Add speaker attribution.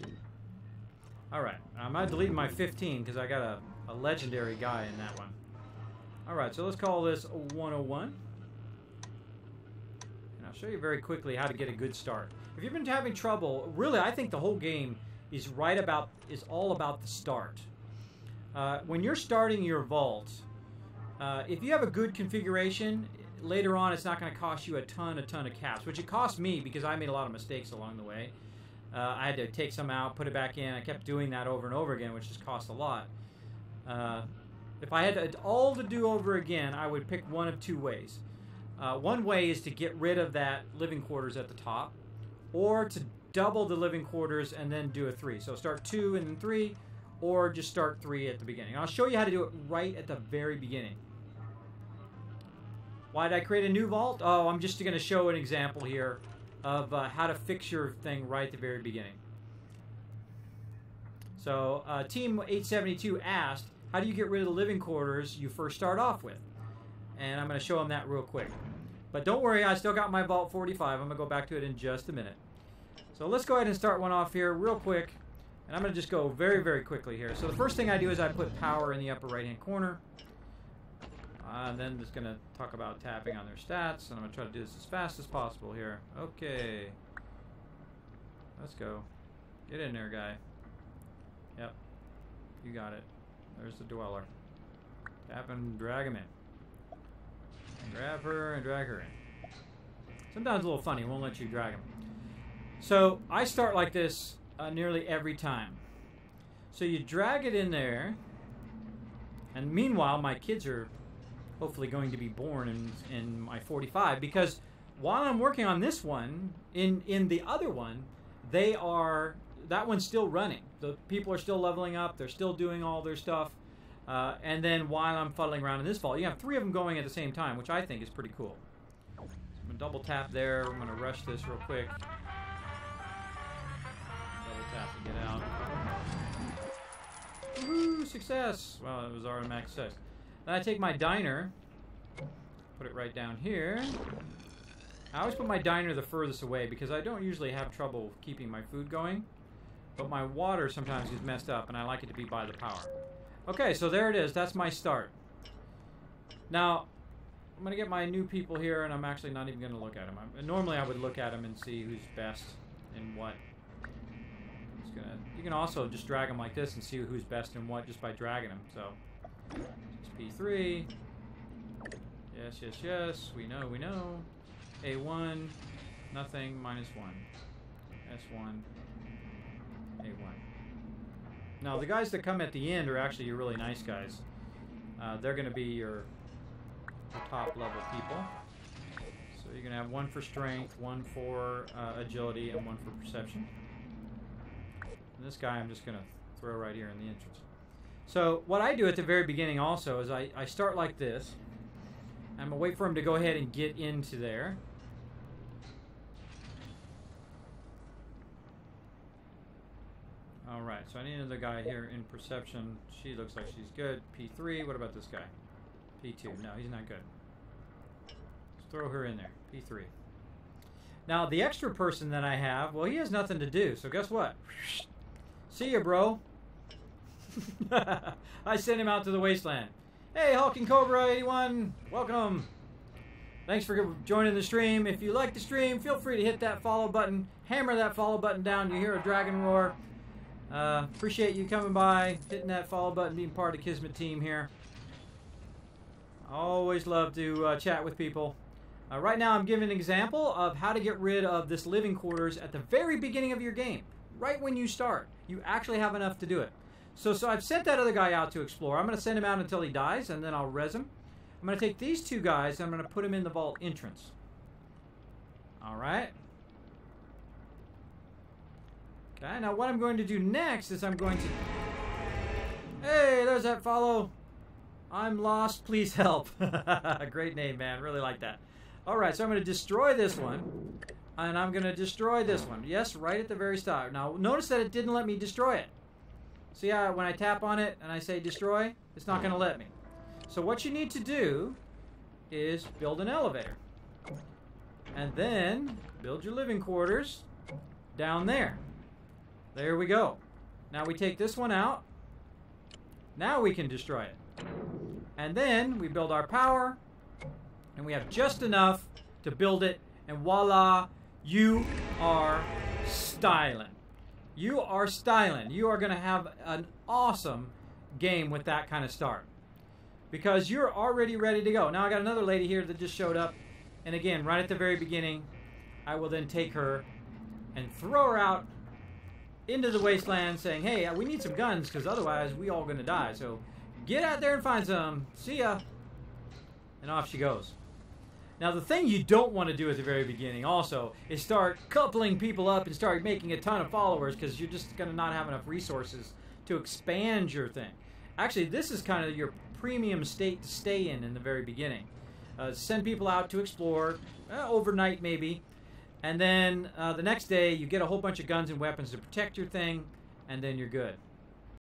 Speaker 1: good. Alright, I'm not deleting my 15 because I got a legendary guy in that one. Alright, so let's call this 101. And I'll show you very quickly how to get a good start. If you've been having trouble, really I think the whole game is all about the start. When you're starting your vault, if you have a good configuration, later on it's not going to cost you a ton of caps, which it cost me because I made a lot of mistakes along the way. I had to take some out, put it back in. I kept doing that over and over again, which just cost a lot. If I had all to do over again, I would pick one of two ways. One way is to get rid of that living quarters at the top, or to double the living quarters and then do a 3. So start 2 and then 3, or just start 3 at the beginning. I'll show you how to do it right at the very beginning. Why did I create a new vault? Oh, I'm just going to show an example here of how to fix your thing right at the very beginning. So Team 872 asked, how do you get rid of the living quarters you first start off with? And I'm going to show them that real quick. But don't worry, I still got my Vault 45. I'm going to go back to it in just a minute. So let's go ahead and start one off here real quick. And I'm going to just go very, very quickly here. So the first thing I do is I put power in the upper right-hand corner. And then just going to talk about tapping on their stats. And I'm going to try to do this as fast as possible here. Okay. Let's go. Get in there, guy. Yep. You got it. There's the dweller. Tap and drag him in. Grab her and drag her in. Sometimes a little funny. It won't let you drag him. So I start like this nearly every time. So you drag it in there. And meanwhile, my kids are hopefully going to be born in my 45, because while I'm working on this one, in the other one, that one's still running. The people are still leveling up, they're still doing all their stuff, and then while I'm fuddling around in this vault, you have 3 of them going at the same time, which I think is pretty cool. So I'm going to double tap there, I'm going to rush this real quick. Double tap to get out. Woohoo, success! Well, it was automatic success. Then I take my diner, put it right down here. I always put my diner the furthest away because I don't usually have trouble keeping my food going. But my water sometimes gets messed up and I like it to be by the power. Okay, so there it is. That's my start. Now, I'm going to get my new people here and I'm actually not even going to look at them. Normally I would look at them and see who's best in what. You can also just drag them like this and see who's best in what just by dragging them. So, just P3. Yes, yes, yes. We know, we know. A1. Nothing. -1. S1. A1. Now, the guys that come at the end are actually your really nice guys. They're going to be your top level people. So you're going to have 1 for strength, 1 for agility, and 1 for perception. And this guy I'm just going to throw right here in the entrance. So what I do at the very beginning also is I start like this. I'm going to wait for him to go ahead and get into there. Alright, so I need another guy here in perception. She looks like she's good. P3, what about this guy? P2, no, he's not good. Let's throw her in there, P3. Now, the extra person that I have, well, he has nothing to do, so guess what? See ya, bro. I sent him out to the wasteland. Hey, Hulking Cobra 81, welcome. Thanks for joining the stream. If you like the stream, feel free to hit that follow button. Hammer that follow button down. You hear a dragon roar. Appreciate you coming by, hitting that follow button, being part of the Kismet team here. Always love to chat with people. Right now I'm giving an example of how to get rid of this living quarters at the very beginning of your game. Right when you start. You actually have enough to do it. So I've sent that other guy out to explore. I'm going to send him out until he dies, and then I'll res him. I'm going to take these 2 guys, and I'm going to put them in the vault entrance. Alright. Okay, now what I'm going to do next is I'm going to... Hey, there's that follow. I'm lost, please help. Great name, man. Really like that. Alright, so I'm going to destroy this one. And I'm going to destroy this one. Yes, right at the very start. Now, notice that it didn't let me destroy it. See how when I tap on it and I say destroy, it's not going to let me. So what you need to do is build an elevator. And then build your living quarters down there. There we go. Now we take this one out. Now we can destroy it. And then we build our power. And we have just enough to build it. And voila, you are styling. You are styling. You are going to have an awesome game with that kind of start. Because you're already ready to go. Now I got another lady here that just showed up. And again, right at the very beginning, I will then take her and throw her out into the wasteland saying, hey, we need some guns because otherwise we all going to die. So get out there and find some. See ya. And off she goes. Now the thing you don't want to do at the very beginning also is start coupling people up and start making a ton of followers because you're just going to not have enough resources to expand your thing. Actually, this is kind of your premium state to stay in the very beginning. Send people out to explore, overnight maybe. And then the next day, you get a whole bunch of guns and weapons to protect your thing, and then you're good.